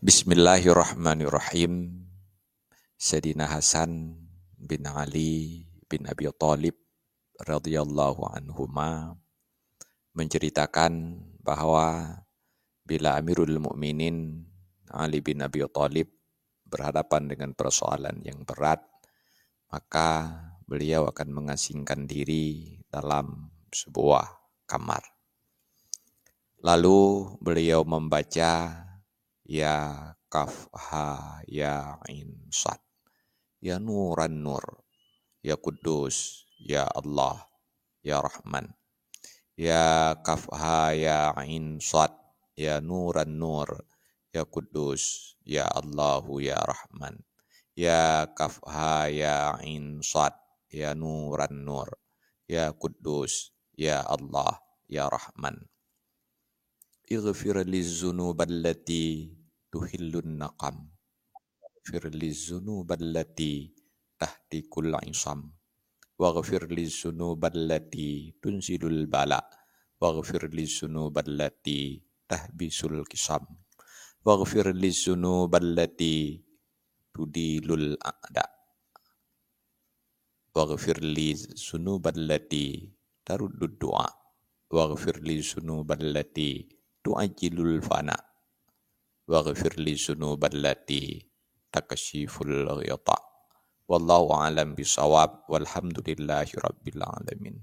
Bismillahirrahmanirrahim. Sayyidina Hasan bin Ali bin Abi Thalib radhiyallahu anhuma menceritakan bahwa bila Amirul Mukminin Ali bin Abi Thalib berhadapan dengan persoalan yang berat, maka beliau akan mengasingkan diri dalam sebuah kamar. Lalu beliau membaca ya kaf ha ya ain sad, ya nuran nur, ya kudus, ya Allah, ya Rahman, ya kaf ha ya ain sad, ya nuran nur, ya kudus, ya Allahu, ya Rahman, ya kaf ha ya ain sad, ya nuran nur, ya kudus, ya Allah, ya Rahman. Ighfir lizzunuballati tuhillun naqam. Ighfir lizzunuballati tahtikul isam. Waghfir lizzunuballati tunzilul bala. Waghfir lizzunuballati tahbisul kisam. Waghfir lizzunuballati tudilul a'da. Waghfir lizzunuballati taruddud du'a. Waghfir lizzunuballati tu'ajilul fana. Waghfir li dzunuballati takashiful ghita. Wallahu a'lam bisawab. Walhamdulillahi rabbil alamin.